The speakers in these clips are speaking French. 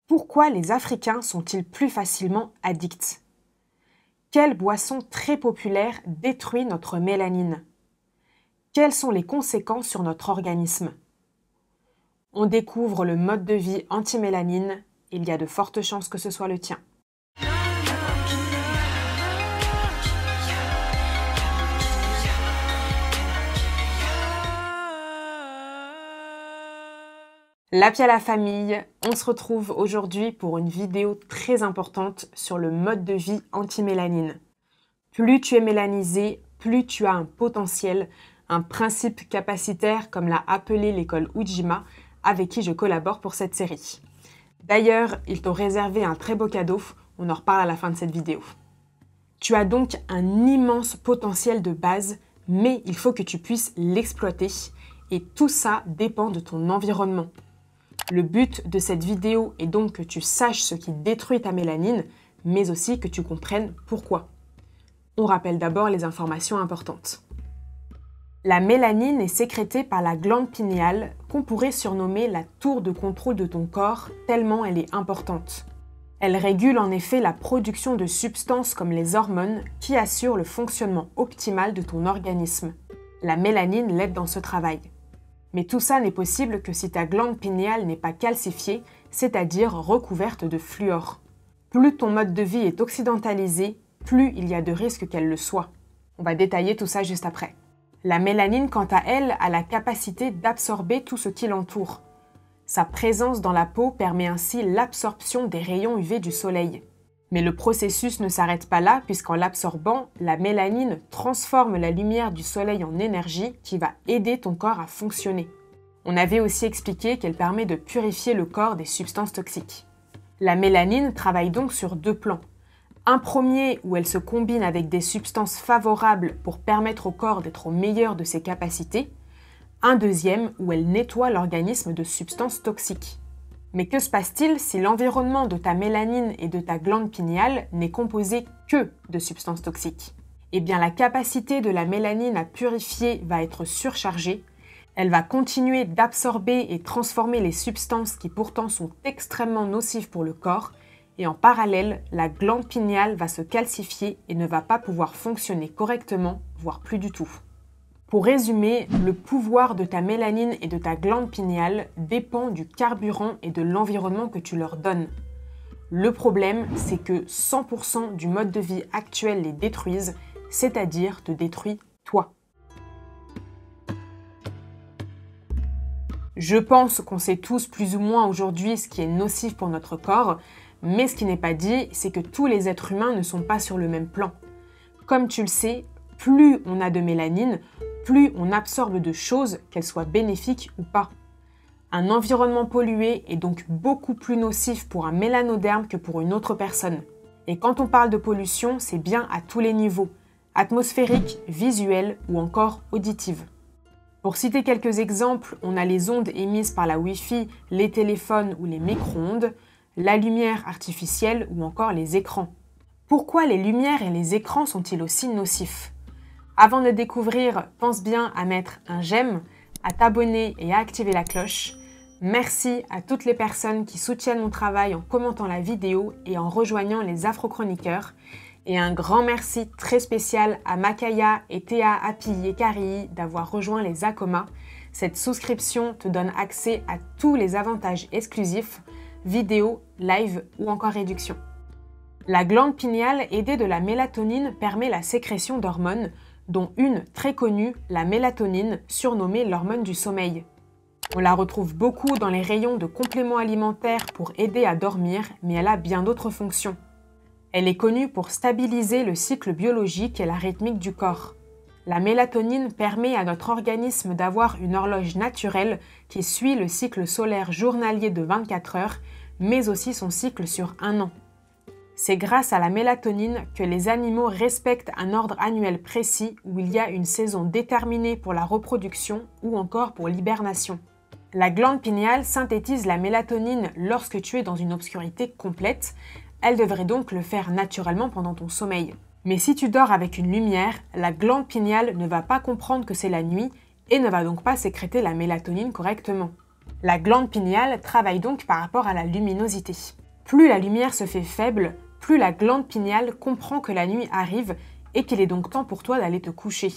Pourquoi les Africains sont-ils plus facilement addicts? Quelle boisson très populaire détruit notre mélanine? Quelles sont les conséquences sur notre organisme? On découvre le mode de vie anti-mélanine. Il y a de fortes chances que ce soit le tien. L'Happy à la famille, on se retrouve aujourd'hui pour une vidéo très importante sur le mode de vie anti-mélanine. Plus tu es mélanisé, plus tu as un potentiel, un principe capacitaire comme l'a appelé l'école Ujima, avec qui je collabore pour cette série. D'ailleurs, ils t'ont réservé un très beau cadeau, on en reparle à la fin de cette vidéo. Tu as donc un immense potentiel de base, mais il faut que tu puisses l'exploiter, et tout ça dépend de ton environnement. Le but de cette vidéo est donc que tu saches ce qui détruit ta mélanine, mais aussi que tu comprennes pourquoi. On rappelle d'abord les informations importantes. La mélanine est sécrétée par la glande pinéale, qu'on pourrait surnommer la tour de contrôle de ton corps, tellement elle est importante. Elle régule en effet la production de substances comme les hormones qui assurent le fonctionnement optimal de ton organisme. La mélanine l'aide dans ce travail. Mais tout ça n'est possible que si ta glande pinéale n'est pas calcifiée, c'est-à-dire recouverte de fluor. Plus ton mode de vie est occidentalisé, plus il y a de risques qu'elle le soit. On va détailler tout ça juste après. La mélanine, quant à elle, a la capacité d'absorber tout ce qui l'entoure. Sa présence dans la peau permet ainsi l'absorption des rayons UV du soleil. Mais le processus ne s'arrête pas là, puisqu'en l'absorbant, la mélanine transforme la lumière du soleil en énergie qui va aider ton corps à fonctionner. On avait aussi expliqué qu'elle permet de purifier le corps des substances toxiques. La mélanine travaille donc sur deux plans. Un premier où elle se combine avec des substances favorables pour permettre au corps d'être au meilleur de ses capacités. Un deuxième où elle nettoie l'organisme de substances toxiques. Mais que se passe-t-il si l'environnement de ta mélanine et de ta glande pinéale n'est composé que de substances toxiques? Eh bien, la capacité de la mélanine à purifier va être surchargée. Elle va continuer d'absorber et transformer les substances qui pourtant sont extrêmement nocives pour le corps. Et en parallèle, la glande pinéale va se calcifier et ne va pas pouvoir fonctionner correctement, voire plus du tout. Pour résumer, le pouvoir de ta mélanine et de ta glande pinéale dépend du carburant et de l'environnement que tu leur donnes. Le problème, c'est que 100% du mode de vie actuel les détruisent, c'est-à-dire te détruit toi. Je pense qu'on sait tous plus ou moins aujourd'hui ce qui est nocif pour notre corps, mais ce qui n'est pas dit, c'est que tous les êtres humains ne sont pas sur le même plan. Comme tu le sais, plus on a de mélanine, plus on absorbe de choses, qu'elles soient bénéfiques ou pas. Un environnement pollué est donc beaucoup plus nocif pour un mélanoderme que pour une autre personne. Et quand on parle de pollution, c'est bien à tous les niveaux, atmosphérique, visuel ou encore auditive. Pour citer quelques exemples, on a les ondes émises par la Wi-Fi, les téléphones ou les micro-ondes, la lumière artificielle ou encore les écrans. Pourquoi les lumières et les écrans sont-ils aussi nocifs? Avant de découvrir, pense bien à mettre un j'aime, à t'abonner et à activer la cloche. Merci à toutes les personnes qui soutiennent mon travail en commentant la vidéo et en rejoignant les Afro-Chroniqueurs. Et un grand merci très spécial à Makaya et Théa, Happy et Kari d'avoir rejoint les Akoma. Cette souscription te donne accès à tous les avantages exclusifs, vidéos, live ou encore réduction. La glande pinéale aidée de la mélatonine permet la sécrétion d'hormones, dont une très connue, la mélatonine, surnommée l'hormone du sommeil. On la retrouve beaucoup dans les rayons de compléments alimentaires pour aider à dormir, mais elle a bien d'autres fonctions. Elle est connue pour stabiliser le cycle biologique et la rythmique du corps. La mélatonine permet à notre organisme d'avoir une horloge naturelle qui suit le cycle solaire journalier de 24 heures, mais aussi son cycle sur un an. C'est grâce à la mélatonine que les animaux respectent un ordre annuel précis où il y a une saison déterminée pour la reproduction ou encore pour l'hibernation. La glande pinéale synthétise la mélatonine lorsque tu es dans une obscurité complète. Elle devrait donc le faire naturellement pendant ton sommeil. Mais si tu dors avec une lumière, la glande pinéale ne va pas comprendre que c'est la nuit et ne va donc pas sécréter la mélatonine correctement. La glande pinéale travaille donc par rapport à la luminosité. Plus la lumière se fait faible, plus la glande pinéale comprend que la nuit arrive et qu'il est donc temps pour toi d'aller te coucher.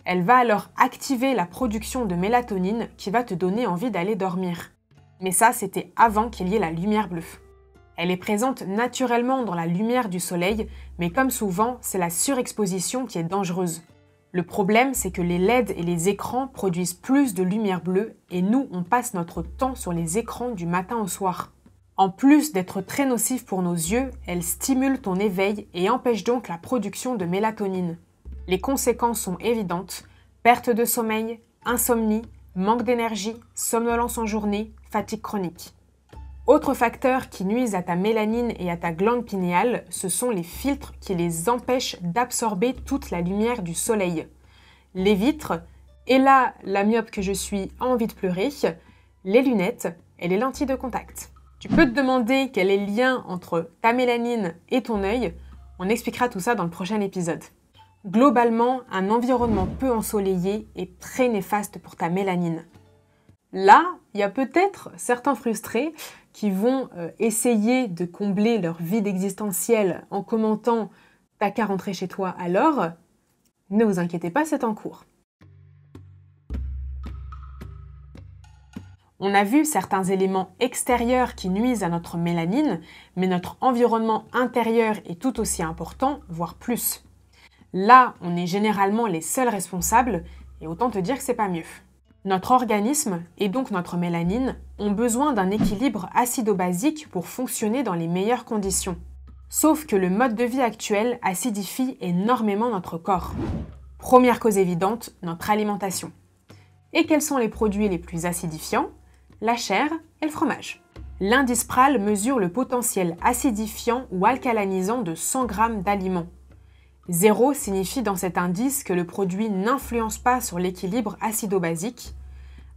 Elle va alors activer la production de mélatonine qui va te donner envie d'aller dormir. Mais ça, c'était avant qu'il y ait la lumière bleue. Elle est présente naturellement dans la lumière du soleil, mais comme souvent, c'est la surexposition qui est dangereuse. Le problème, c'est que les LED et les écrans produisent plus de lumière bleue et nous, on passe notre temps sur les écrans du matin au soir. En plus d'être très nocive pour nos yeux, elle stimule ton éveil et empêche donc la production de mélatonine. Les conséquences sont évidentes: perte de sommeil, insomnie, manque d'énergie, somnolence en journée, fatigue chronique. Autres facteurs qui nuisent à ta mélanine et à ta glande pinéale, ce sont les filtres qui les empêchent d'absorber toute la lumière du soleil. Les vitres, et là, la myope que je suis a envie de pleurer, les lunettes et les lentilles de contact. Tu peux te demander quel est le lien entre ta mélanine et ton œil. On expliquera tout ça dans le prochain épisode. Globalement, un environnement peu ensoleillé est très néfaste pour ta mélanine. Là, il y a peut-être certains frustrés qui vont essayer de combler leur vide existentiel en commentant « t'as qu'à rentrer chez toi alors », ne vous inquiétez pas, c'est en cours. On a vu certains éléments extérieurs qui nuisent à notre mélanine, mais notre environnement intérieur est tout aussi important, voire plus. Là, on est généralement les seuls responsables, et autant te dire que c'est pas mieux. Notre organisme, et donc notre mélanine, ont besoin d'un équilibre acido-basique pour fonctionner dans les meilleures conditions. Sauf que le mode de vie actuel acidifie énormément notre corps. Première cause évidente, notre alimentation. Et quels sont les produits les plus acidifiants? La chair et le fromage. L'indice PRAL mesure le potentiel acidifiant ou alcalanisant de 100 g d'aliments. 0 signifie dans cet indice que le produit n'influence pas sur l'équilibre acido-basique.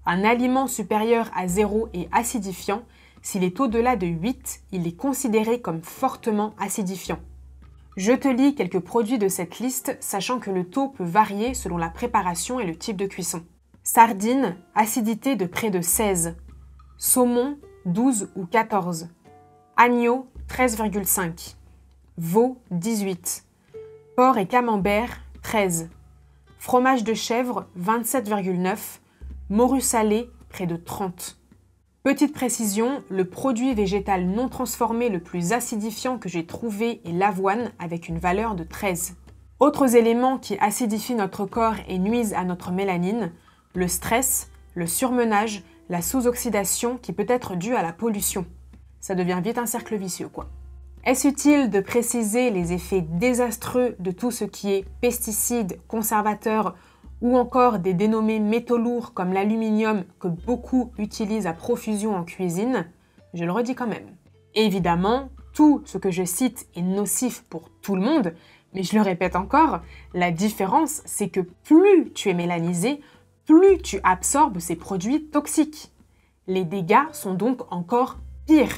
Un aliment supérieur à 0 est acidifiant. S'il est au-delà de 8, il est considéré comme fortement acidifiant. Je te lis quelques produits de cette liste, sachant que le taux peut varier selon la préparation et le type de cuisson. Sardines, acidité de près de 16. Saumon, 12 ou 14. Agneau, 13,5. Veau, 18. Porc et camembert, 13. Fromage de chèvre, 27,9. Morue salée, près de 30. Petite précision, le produit végétal non transformé le plus acidifiant que j'ai trouvé est l'avoine avec une valeur de 13. Autres éléments qui acidifient notre corps et nuisent à notre mélanine, le stress, le surmenage, la sous-oxydation qui peut être due à la pollution. Ça devient vite un cercle vicieux, quoi. Est-ce utile de préciser les effets désastreux de tout ce qui est pesticides, conservateurs ou encore des dénommés métaux lourds comme l'aluminium que beaucoup utilisent à profusion en cuisine? Je le redis quand même. Évidemment, tout ce que je cite est nocif pour tout le monde, mais je le répète encore, la différence c'est que plus tu es mélanisé, plus tu absorbes ces produits toxiques. Les dégâts sont donc encore pires.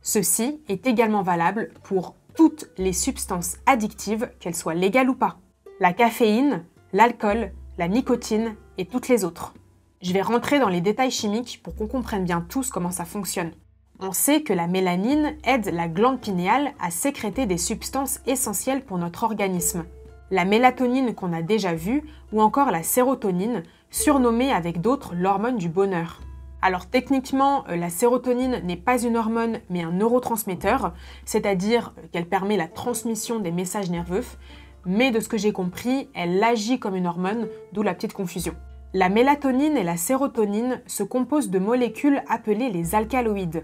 Ceci est également valable pour toutes les substances addictives, qu'elles soient légales ou pas. La caféine, l'alcool, la nicotine et toutes les autres. Je vais rentrer dans les détails chimiques pour qu'on comprenne bien tous comment ça fonctionne. On sait que la mélanine aide la glande pinéale à sécréter des substances essentielles pour notre organisme. La mélatonine qu'on a déjà vue ou encore la sérotonine, surnommée avec d'autres l'hormone du bonheur. Alors techniquement, la sérotonine n'est pas une hormone mais un neurotransmetteur, c'est-à-dire qu'elle permet la transmission des messages nerveux, mais de ce que j'ai compris, elle agit comme une hormone, d'où la petite confusion. La mélatonine et la sérotonine se composent de molécules appelées les alcaloïdes.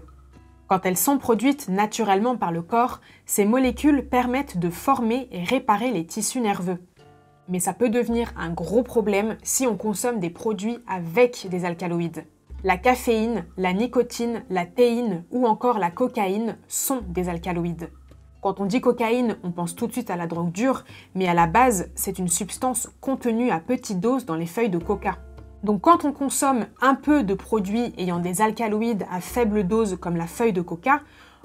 Quand elles sont produites naturellement par le corps, ces molécules permettent de former et réparer les tissus nerveux. Mais ça peut devenir un gros problème si on consomme des produits avec des alcaloïdes. La caféine, la nicotine, la théine ou encore la cocaïne sont des alcaloïdes. Quand on dit cocaïne, on pense tout de suite à la drogue dure, mais à la base, c'est une substance contenue à petite dose dans les feuilles de coca. Donc quand on consomme un peu de produits ayant des alcaloïdes à faible dose comme la feuille de coca,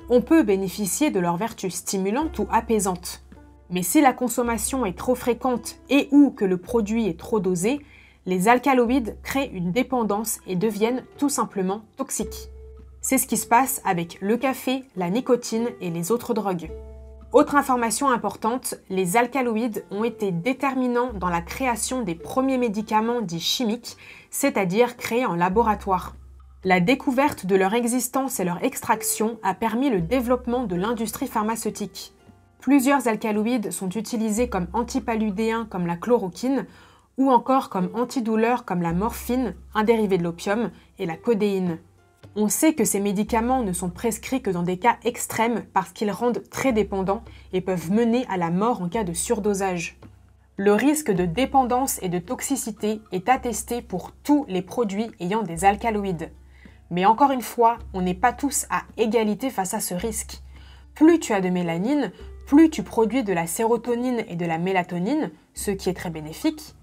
on peut bénéficier de leurs vertus stimulantes ou apaisantes. Mais si la consommation est trop fréquente et ou que le produit est trop dosé, Les alcaloïdes créent une dépendance et deviennent tout simplement toxiques. C'est ce qui se passe avec le café, la nicotine et les autres drogues. Autre information importante, les alcaloïdes ont été déterminants dans la création des premiers médicaments dits chimiques, c'est-à-dire créés en laboratoire. La découverte de leur existence et leur extraction a permis le développement de l'industrie pharmaceutique. Plusieurs alcaloïdes sont utilisés comme antipaludéens comme la chloroquine ou encore comme antidouleurs comme la morphine, un dérivé de l'opium, et la codéine. On sait que ces médicaments ne sont prescrits que dans des cas extrêmes parce qu'ils rendent très dépendants et peuvent mener à la mort en cas de surdosage. Le risque de dépendance et de toxicité est attesté pour tous les produits ayant des alcaloïdes. Mais encore une fois, on n'est pas tous à égalité face à ce risque. Plus tu as de mélanine, plus tu produis de la sérotonine et de la mélatonine, ce qui est très bénéfique.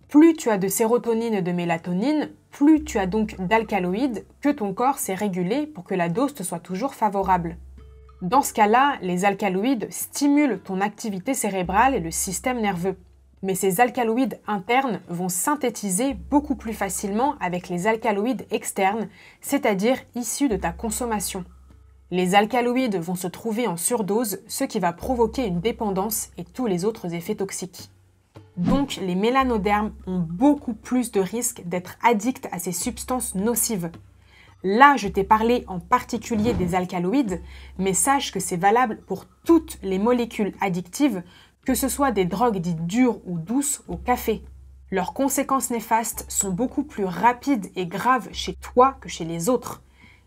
Plus tu as de sérotonine et de mélatonine, plus tu as donc d'alcaloïdes que ton corps s'est régulé pour que la dose te soit toujours favorable. Dans ce cas-là, les alcaloïdes stimulent ton activité cérébrale et le système nerveux. Mais ces alcaloïdes internes vont synthétiser beaucoup plus facilement avec les alcaloïdes externes, c'est-à-dire issus de ta consommation. Les alcaloïdes vont se trouver en surdose, ce qui va provoquer une dépendance et tous les autres effets toxiques. Donc, les mélanodermes ont beaucoup plus de risques d'être addicts à ces substances nocives. Là, je t'ai parlé en particulier des alcaloïdes, mais sache que c'est valable pour toutes les molécules addictives, que ce soit des drogues dites dures ou douces au café. Leurs conséquences néfastes sont beaucoup plus rapides et graves chez toi que chez les autres.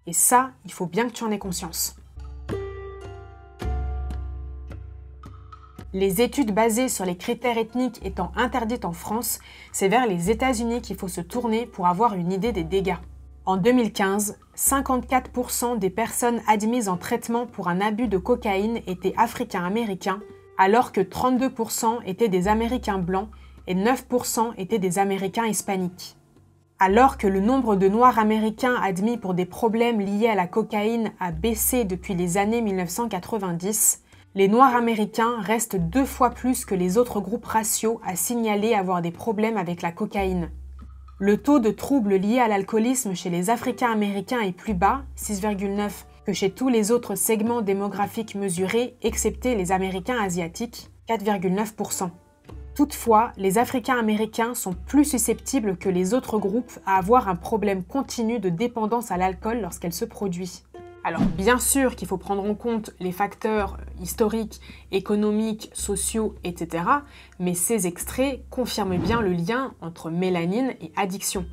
Et ça, il faut bien que tu en aies conscience. Les études basées sur les critères ethniques étant interdites en France, c'est vers les États-Unis qu'il faut se tourner pour avoir une idée des dégâts. En 2015, 54% des personnes admises en traitement pour un abus de cocaïne étaient africains-américains, alors que 32% étaient des Américains blancs et 9% étaient des Américains hispaniques. Alors que le nombre de Noirs américains admis pour des problèmes liés à la cocaïne a baissé depuis les années 1990, les Noirs américains restent 2 fois plus que les autres groupes raciaux à signaler avoir des problèmes avec la cocaïne. Le taux de troubles liés à l'alcoolisme chez les Africains américains est plus bas, 6,9, que chez tous les autres segments démographiques mesurés, excepté les Américains asiatiques, 4,9%. Toutefois, les Africains américains sont plus susceptibles que les autres groupes à avoir un problème continu de dépendance à l'alcool lorsqu'elle se produit. Alors bien sûr qu'il faut prendre en compte les facteurs historiques, économiques, sociaux, etc. Mais ces extraits confirment bien le lien entre mélanine et addiction.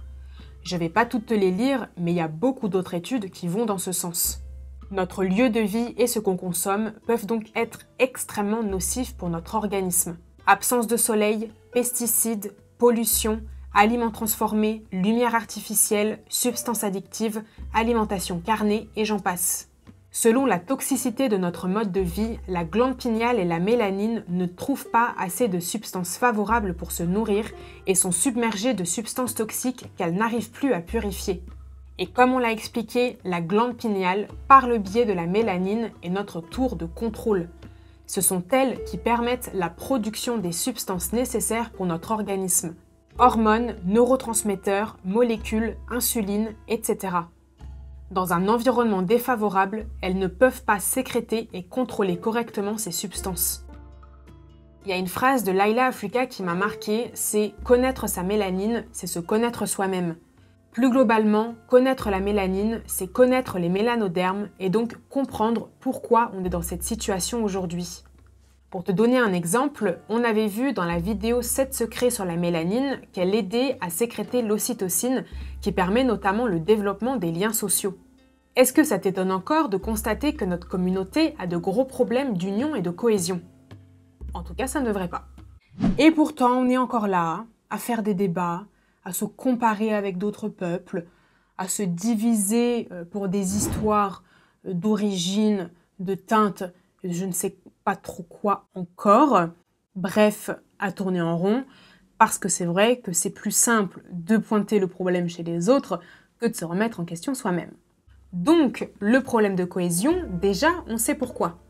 Je ne vais pas toutes te les lire, mais il y a beaucoup d'autres études qui vont dans ce sens. Notre lieu de vie et ce qu'on consomme peuvent donc être extrêmement nocifs pour notre organisme. Absence de soleil, pesticides, pollution, aliments transformés, lumière artificielle, substances addictives, alimentation carnée et j'en passe. Selon la toxicité de notre mode de vie, la glande pinéale et la mélanine ne trouvent pas assez de substances favorables pour se nourrir et sont submergées de substances toxiques qu'elles n'arrivent plus à purifier. Et comme on l'a expliqué, la glande pinéale, par le biais de la mélanine, est notre tour de contrôle. Ce sont elles qui permettent la production des substances nécessaires pour notre organisme. Hormones, neurotransmetteurs, molécules, insuline, etc. Dans un environnement défavorable, elles ne peuvent pas sécréter et contrôler correctement ces substances. Il y a une phrase de Laila Afrika qui m'a marquée, c'est « connaître sa mélanine, c'est se connaître soi-même ». Plus globalement, connaître la mélanine, c'est connaître les mélanodermes et donc comprendre pourquoi on est dans cette situation aujourd'hui. Pour te donner un exemple, on avait vu dans la vidéo 7 secrets sur la mélanine qu'elle aidait à sécréter l'ocytocine qui permet notamment le développement des liens sociaux. Est-ce que ça t'étonne encore de constater que notre communauté a de gros problèmes d'union et de cohésion? En tout cas, ça ne devrait pas. Et pourtant, on est encore là, à faire des débats, à se comparer avec d'autres peuples, à se diviser pour des histoires d'origine, de teinte, je ne sais pas trop quoi encore. Bref, à tourner en rond, parce que c'est vrai que c'est plus simple de pointer le problème chez les autres que de se remettre en question soi-même. Donc, le problème de cohésion, déjà, on sait pourquoi.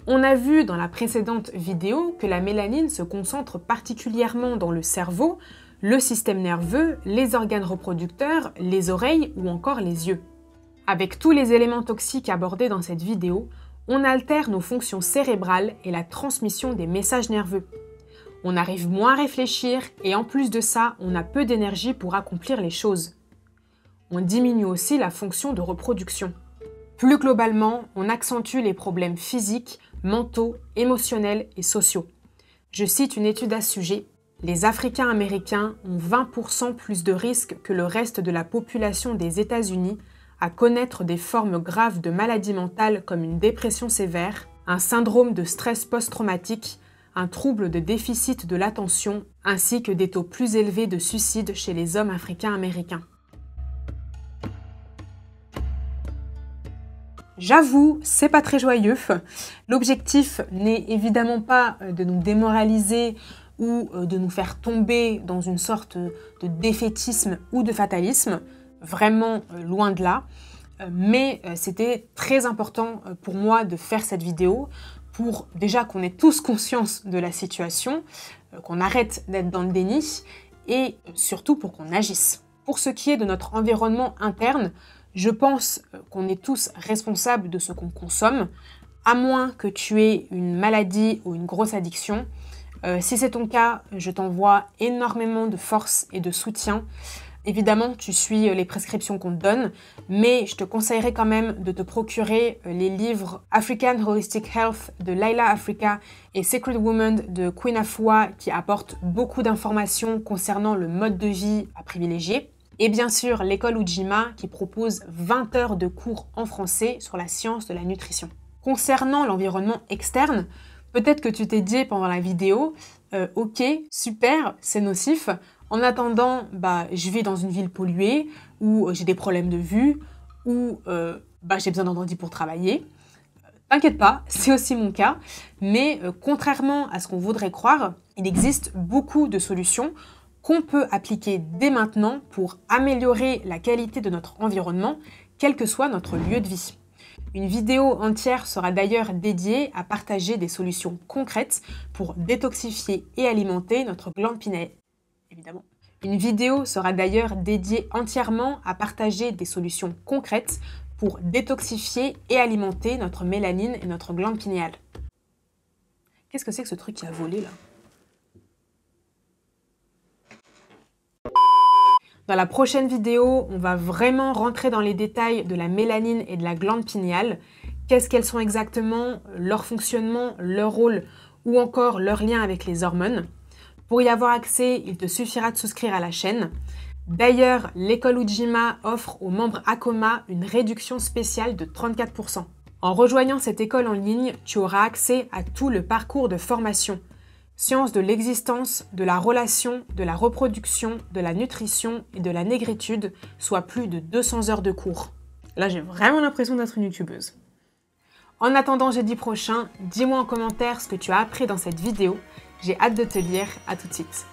On a vu dans la précédente vidéo que la mélanine se concentre particulièrement dans le cerveau, le système nerveux, les organes reproducteurs, les oreilles ou encore les yeux. Avec tous les éléments toxiques abordés dans cette vidéo, on altère nos fonctions cérébrales et la transmission des messages nerveux. On arrive moins à réfléchir et en plus de ça, on a peu d'énergie pour accomplir les choses. On diminue aussi la fonction de reproduction. Plus globalement, on accentue les problèmes physiques, mentaux, émotionnels et sociaux. Je cite une étude à ce sujet. Les Africains américains ont 20% plus de risques que le reste de la population des États-Unis à connaître des formes graves de maladies mentales comme une dépression sévère, un syndrome de stress post-traumatique, un trouble de déficit de l'attention, ainsi que des taux plus élevés de suicide chez les hommes africains-américains. J'avoue, c'est pas très joyeux. L'objectif n'est évidemment pas de nous démoraliser ou de nous faire tomber dans une sorte de défaitisme ou de fatalisme, vraiment loin de là. Mais c'était très important pour moi de faire cette vidéo pour déjà qu'on ait tous conscience de la situation, qu'on arrête d'être dans le déni et surtout pour qu'on agisse. Pour ce qui est de notre environnement interne, je pense qu'on est tous responsables de ce qu'on consomme, à moins que tu aies une maladie ou une grosse addiction. Si c'est ton cas, je t'envoie énormément de force et de soutien. Évidemment, tu suis les prescriptions qu'on te donne, mais je te conseillerais quand même de te procurer les livres African Holistic Health de Laila Afrika et Sacred Woman de Queen Afua qui apportent beaucoup d'informations concernant le mode de vie à privilégier. Et bien sûr, l'école Ujima qui propose 20 heures de cours en français sur la science de la nutrition. Concernant l'environnement externe, peut-être que tu t'es dit pendant la vidéo, ok, super, c'est nocif. En attendant, je vis dans une ville polluée, ou j'ai des problèmes de vue, ou j'ai besoin d'ordi pour travailler. T'inquiète pas, c'est aussi mon cas, mais contrairement à ce qu'on voudrait croire, il existe beaucoup de solutions qu'on peut appliquer dès maintenant pour améliorer la qualité de notre environnement, quel que soit notre lieu de vie. Une vidéo entière sera d'ailleurs dédiée à partager des solutions concrètes pour détoxifier et alimenter notre glande pinéale. Évidemment. Une vidéo sera d'ailleurs dédiée entièrement à partager des solutions concrètes pour détoxifier et alimenter notre mélanine et notre glande pinéale. Qu'est-ce que c'est que ce truc qui a volé là ? Dans la prochaine vidéo, on va vraiment rentrer dans les détails de la mélanine et de la glande pinéale. Qu'est-ce qu'elles sont exactement, leur fonctionnement, leur rôle ou encore leur lien avec les hormones. Pour y avoir accès, il te suffira de souscrire à la chaîne. D'ailleurs, l'école Ujima offre aux membres Akoma une réduction spéciale de 34%. En rejoignant cette école en ligne, tu auras accès à tout le parcours de formation. Sciences de l'existence, de la relation, de la reproduction, de la nutrition et de la négritude, soit plus de 200 heures de cours. Là, j'ai vraiment l'impression d'être une youtubeuse. En attendant jeudi prochain, dis-moi en commentaire ce que tu as appris dans cette vidéo. J'ai hâte de te lire. À tout de suite.